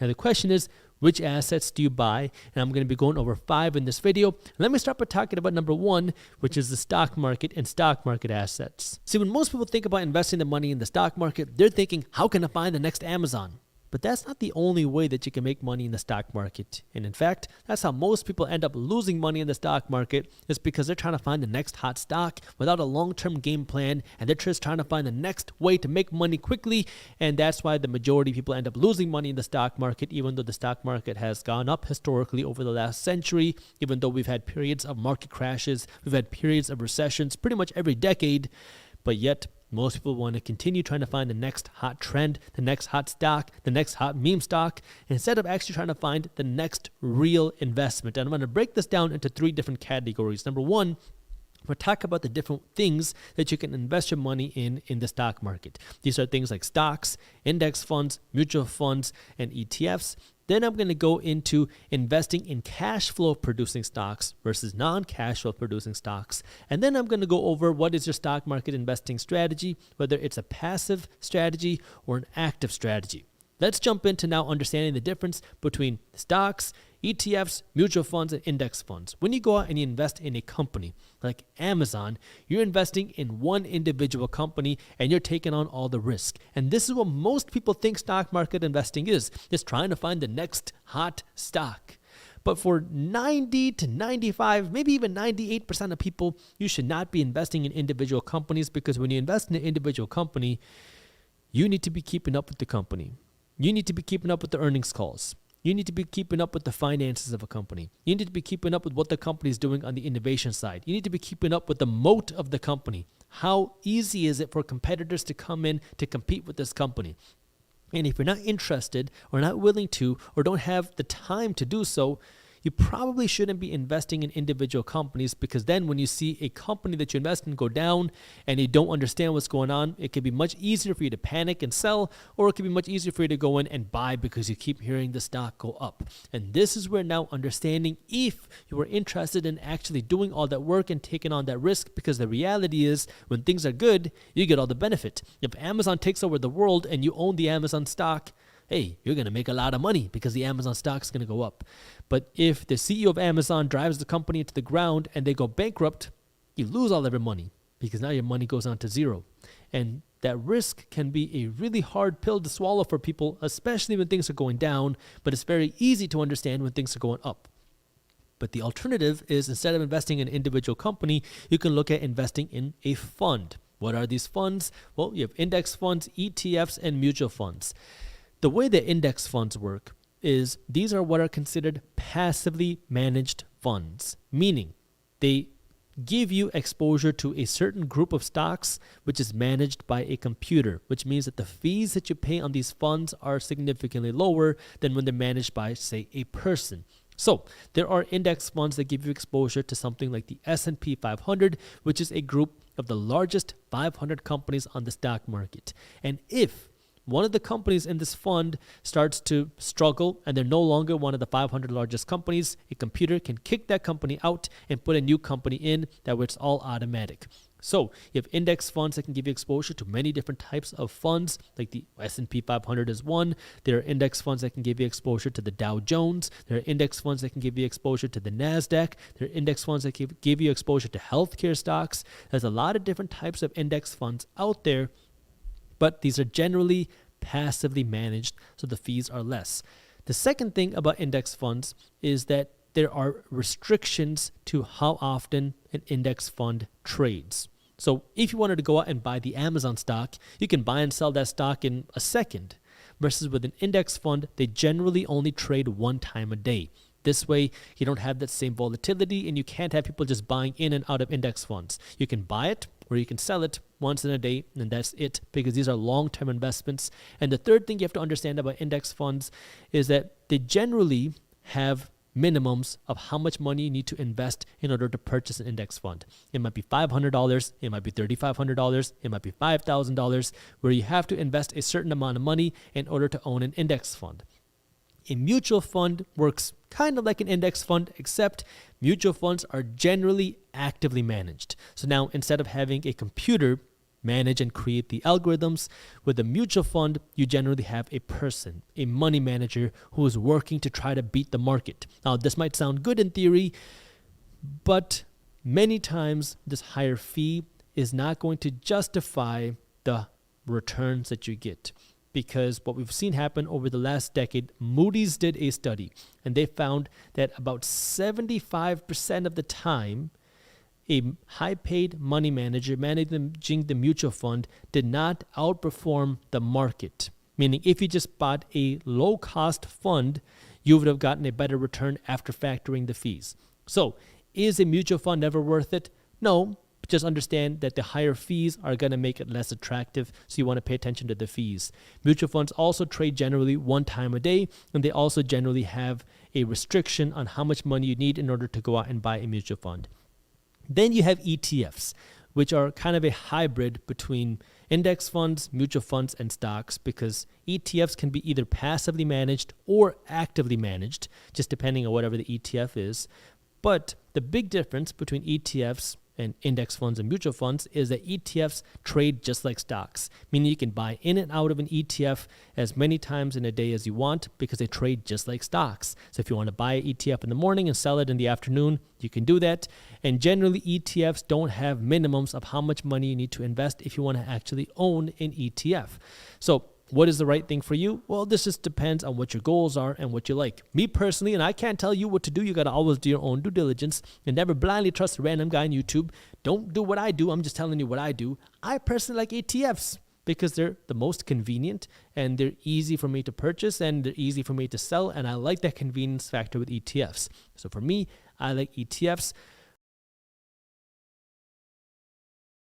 Now the question is, which assets do you buy? And I'm going to be going over 5 in this video. Let me start by talking about number 1, which is the stock market and stock market assets. See, when most people think about investing the money in the stock market, they're thinking, how can I find the next Amazon? But that's not the only way that you can make money in the stock market. And in fact, that's how most people end up losing money in the stock market, is because they're trying to find the next hot stock without a long-term game plan, and they're just trying to find the next way to make money quickly. And that's why the majority of people end up losing money in the stock market, even though the stock market has gone up historically over the last century, even though we've had periods of market crashes, we've had periods of recessions pretty much every decade, but yet most people want to continue trying to find the next hot trend, the next hot stock, the next hot meme stock, instead of actually trying to find the next real investment. And I'm going to break this down into 3 different categories. Number 1, we'll talk about the different things that you can invest your money in the stock market. These are things like stocks, index funds, mutual funds, and ETFs. Then I'm going to go into investing in cash flow producing stocks versus non-cash flow producing stocks. And then I'm going to go over what is your stock market investing strategy, whether it's a passive strategy or an active strategy. Let's jump into now understanding the difference between stocks, ETFs, mutual funds, and index funds. When you go out and you invest in a company like Amazon, you're investing in one individual company and you're taking on all the risk. And this is what most people think stock market investing is trying to find the next hot stock. But for 90 to 95, maybe even 98% of people, you should not be investing in individual companies, because when you invest in an individual company, you need to be keeping up with the company. You need to be keeping up with the earnings calls. You need to be keeping up with the finances of a company. You need to be keeping up with what the company is doing on the innovation side. You need to be keeping up with the moat of the company. How easy is it for competitors to come in to compete with this company? And if you're not interested or not willing to or don't have the time to do so, you probably shouldn't be investing in individual companies, because then when you see a company that you invest in go down and you don't understand what's going on, it can be much easier for you to panic and sell, or it can be much easier for you to go in and buy because you keep hearing the stock go up. And this is where now understanding if you are interested in actually doing all that work and taking on that risk, because the reality is when things are good, you get all the benefit. If Amazon takes over the world and you own the Amazon stock, hey, you're going to make a lot of money because the Amazon stock is going to go up. But if the CEO of Amazon drives the company into the ground and they go bankrupt, you lose all of your money, because now your money goes on to zero. And that risk can be a really hard pill to swallow for people, especially when things are going down, but it's very easy to understand when things are going up. But the alternative is, instead of investing in an individual company, you can look at investing in a fund. What are these funds? Well, you have index funds, ETFs, and mutual funds. The way the index funds work is these are what are considered passively managed funds, meaning they give you exposure to a certain group of stocks which is managed by a computer, which means that the fees that you pay on these funds are significantly lower than when they're managed by, say, a person. So there are index funds that give you exposure to something like the S&P 500, which is a group of the largest 500 companies on the stock market. And if one of the companies in this fund starts to struggle and they're no longer one of the 500 largest companies, a computer can kick that company out and put a new company in, that way it's all automatic. So you have index funds that can give you exposure to many different types of funds, like the S&P 500 is one. There are index funds that can give you exposure to the Dow Jones. There are index funds that can give you exposure to the NASDAQ. There are index funds that give you exposure to healthcare stocks. There's a lot of different types of index funds out there, but these are generally passively managed, so the fees are less. The second thing about index funds is that there are restrictions to how often an index fund trades. So if you wanted to go out and buy the Amazon stock, you can buy and sell that stock in a second. Versus with an index fund, they generally only trade one time a day. This way, you don't have that same volatility, and you can't have people just buying in and out of index funds. You can buy it or you can sell it once in a day, and that's it, because these are long-term investments. And the third thing you have to understand about index funds is that they generally have minimums of how much money you need to invest in order to purchase an index fund. It might be $500, it might be $3,500, it might be $5,000, where you have to invest a certain amount of money in order to own an index fund. A mutual fund works kind of like an index fund, except mutual funds are generally actively managed. So now, instead of having a computer manage and create the algorithms. With a mutual fund, you generally have a person, a money manager who is working to try to beat the market. Now, this might sound good in theory, but many times this higher fee is not going to justify the returns that you get. Because what we've seen happen over the last decade, Moody's did a study and they found that about 75% of the time, a high-paid money manager managing the mutual fund did not outperform the market. Meaning if you just bought a low-cost fund, you would have gotten a better return after factoring the fees. So is a mutual fund ever worth it? No. Just understand that the higher fees are going to make it less attractive, so you want to pay attention to the fees. Mutual funds also trade generally one time a day, and they also generally have a restriction on how much money you need in order to go out and buy a mutual fund. Then you have ETFs, which are kind of a hybrid between index funds, mutual funds, and stocks, because ETFs can be either passively managed or actively managed, just depending on whatever the ETF is. But the big difference between ETFs and index funds and mutual funds is that ETFs trade just like stocks, meaning you can buy in and out of an ETF as many times in a day as you want because they trade just like stocks. So if you want to buy an ETF in the morning and sell it in the afternoon, you can do that. And generally, ETFs don't have minimums of how much money you need to invest if you want to actually own an ETF. So what is the right thing for you? Well, this just depends on what your goals are and what you like. Me personally, and I can't tell you what to do. You got to always do your own due diligence and never blindly trust a random guy on YouTube. Don't do what I do. I'm just telling you what I do. I personally like ETFs because they're the most convenient and they're easy for me to purchase and they're easy for me to sell. And I like that convenience factor with ETFs. So for me, I like ETFs.